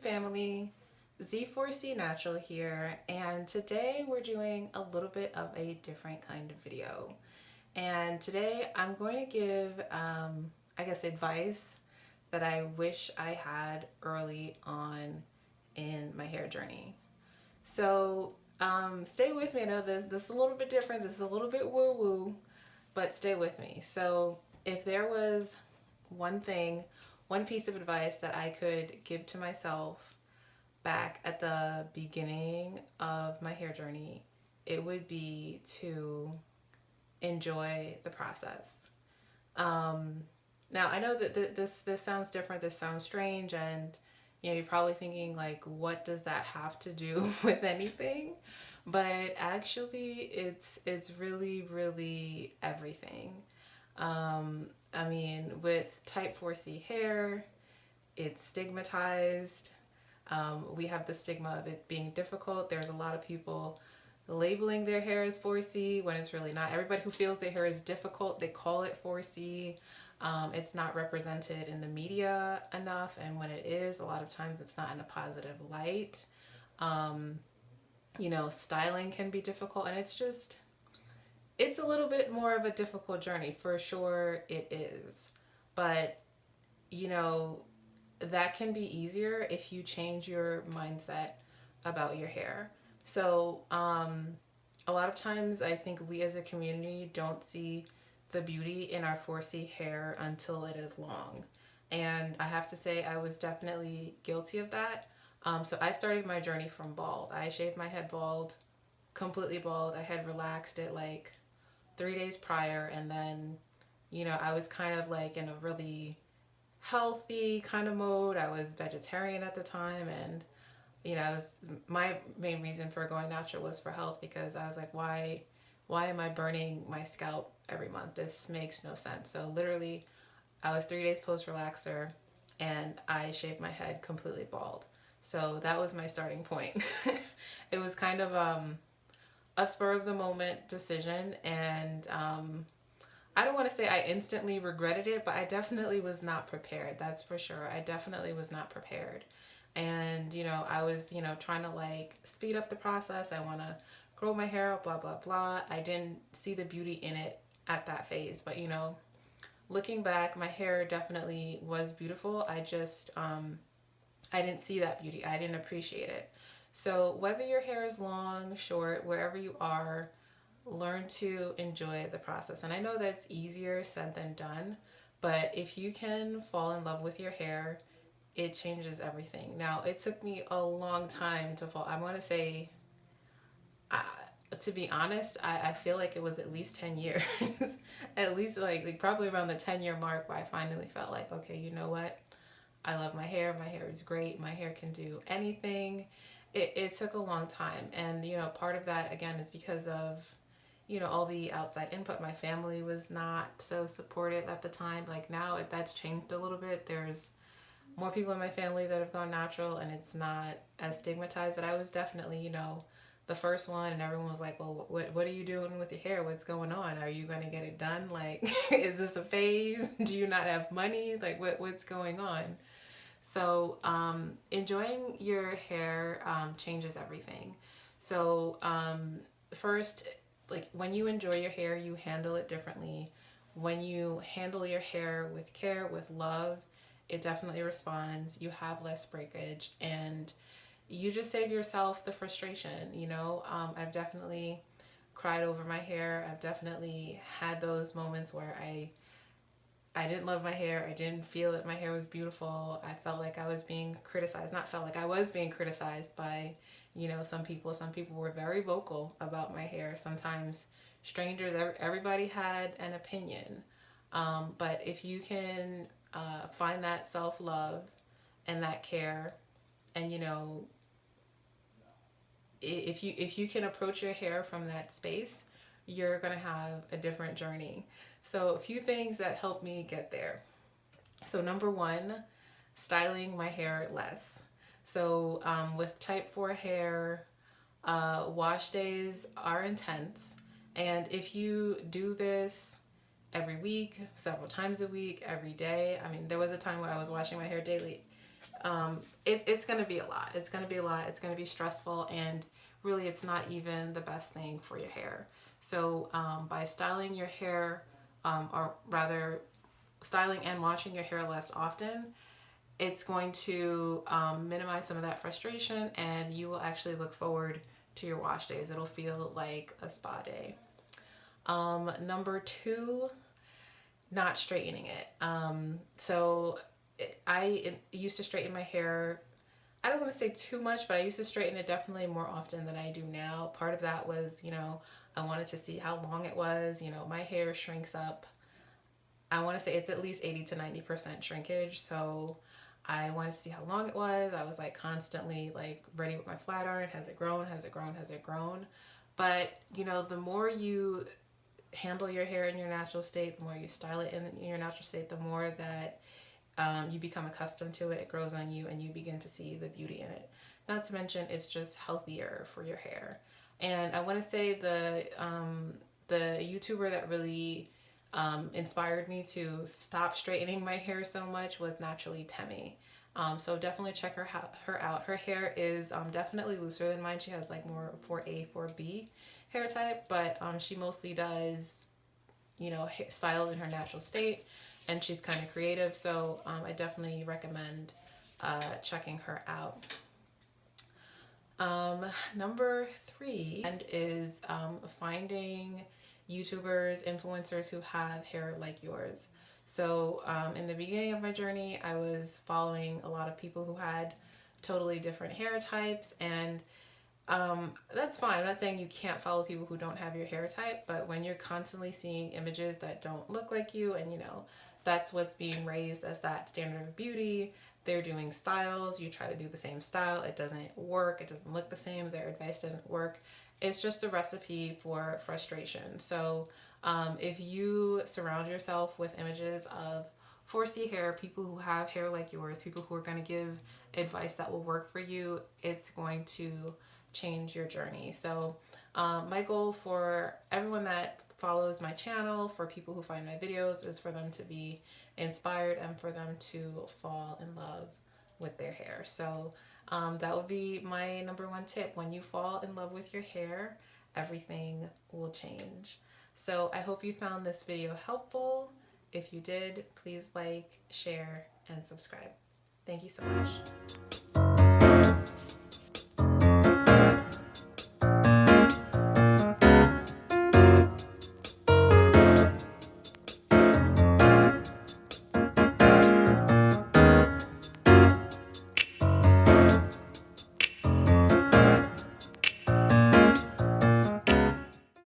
family, Z4C Natural here, and today we're doing a little bit of a different kind of video. And today I'm going to give, I guess, advice that I wish I had early on in my hair journey. So stay with me. I know this is a little bit different, this is a little bit woo-woo, but stay with me. So if there was one thing, one piece of advice that I could give to myself back at the beginning of my hair journey, it would be to enjoy the process. Now I know that this sounds different, this sounds strange, and you're probably thinking like, what does that have to do with anything? But actually, it's really everything. I mean, with type 4C hair, it's stigmatized. We have the stigma of it being difficult. There's a lot of people labeling their hair as 4C when it's really not. Everybody who feels their hair is difficult, they call it 4C. It's not represented in the media enough, and when it is, a lot of times it's not in a positive light. Styling can be difficult, and it's a little bit more of a difficult journey, for sure it is. But, that can be easier if you change your mindset about your hair. So, a lot of times I think we as a community don't see the beauty in our 4C hair until it is long. And I have to say, I was definitely guilty of that. So I started my journey from bald. I shaved my head bald, completely bald. I had relaxed it like 3 days prior, and then, I was kind of like in a really healthy kind of mode. I was vegetarian at the time, and I was, my main reason for going natural was for health, because I was like, why am I burning my scalp every month? This makes no sense. So literally, I was 3 days post relaxer, and I shaved my head completely bald. So that was my starting point. It was kind of a spur of the moment decision, and I don't want to say I instantly regretted it, but I definitely was not prepared. That's for sure. I definitely was not prepared. And, I was, trying to like speed up the process. I want to grow my hair out, blah, blah, blah. I didn't see the beauty in it at that phase. But, looking back, my hair definitely was beautiful. I didn't see that beauty. I didn't appreciate it. So whether your hair is long, short, wherever you are, learn to enjoy the process. And I know that's easier said than done, but if you can fall in love with your hair, it changes everything. Now, it took me a long time to fall. I want to say, to be honest, I feel like it was at least 10 years, at least like probably around the 10-year mark, where I finally felt like, okay, you know what? I love my hair. My hair is great. My hair can do anything. It took a long time. And, part of that, again, is because of, all the outside input. My family was not so supportive at the time. Like now, that's changed a little bit. There's more people in my family that have gone natural, and it's not as stigmatized. But I was definitely, the first one, and everyone was like, well, what are you doing with your hair? What's going on? Are you going to get it done? Like, is this a phase? Do you not have money? Like, what's going on? So enjoying your hair changes everything. So first, like when you enjoy your hair, you handle it differently. When you handle your hair with care, with love, it definitely responds. You have less breakage, and you just save yourself the frustration. I've definitely cried over my hair. I've definitely had those moments where I didn't love my hair. I didn't feel that my hair was beautiful. I felt like I was being criticized. Not felt like I was being criticized by, some people. Some people were very vocal about my hair. Sometimes strangers, everybody had an opinion. But if you can find that self-love and that care, and, if you can approach your hair from that space, you're going to have a different journey. So a few things that helped me get there. So number one, styling my hair less. So with type 4 hair, wash days are intense. And if you do this every week, several times a week, every day, I mean, there was a time where I was washing my hair daily. It's going to be a lot. It's going to be a lot. It's going to be stressful, and really it's not even the best thing for your hair. So by styling your hair, or rather styling and washing your hair less often, it's going to minimize some of that frustration, and you will actually look forward to your wash days. It'll feel like a spa day. Number two, not straightening it. I used to straighten my hair. I don't want to say too much, but I used to straighten it definitely more often than I do now. Part of that was, I wanted to see how long it was. My hair shrinks up. I want to say it's at least 80 to 90% shrinkage. So I wanted to see how long it was. I was like constantly like ready with my flat iron. Has it grown? Has it grown? Has it grown? But the more you handle your hair in your natural state, the more you style it in your natural state, the more that you become accustomed to it. It grows on you, and you begin to see the beauty in it. Not to mention, it's just healthier for your hair. And I want to say the YouTuber that really inspired me to stop straightening my hair so much was Naturally Temmie. So definitely check her out. Her hair is definitely looser than mine. She has like more 4A, 4B hair type, but she mostly does, style in her natural state, and she's kind of creative. So I definitely recommend checking her out. Number three is finding YouTubers, influencers who have hair like yours. So in the beginning of my journey, I was following a lot of people who had totally different hair types, and that's fine. I'm not saying you can't follow people who don't have your hair type, but when you're constantly seeing images that don't look like you, and that's what's being raised as that standard of beauty. They're doing styles. You try to do the same style. It doesn't work. It doesn't look the same. Their advice doesn't work. It's just a recipe for frustration. So if you surround yourself with images of 4C hair, people who have hair like yours, people who are going to give advice that will work for you, it's going to change your journey. So my goal for everyone that follows my channel, for people who find my videos, is for them to be inspired and for them to fall in love with their hair. So that would be my number one tip. When you fall in love with your hair, everything will change. So I hope you found this video helpful. If you did, please like, share, and subscribe. Thank you so much.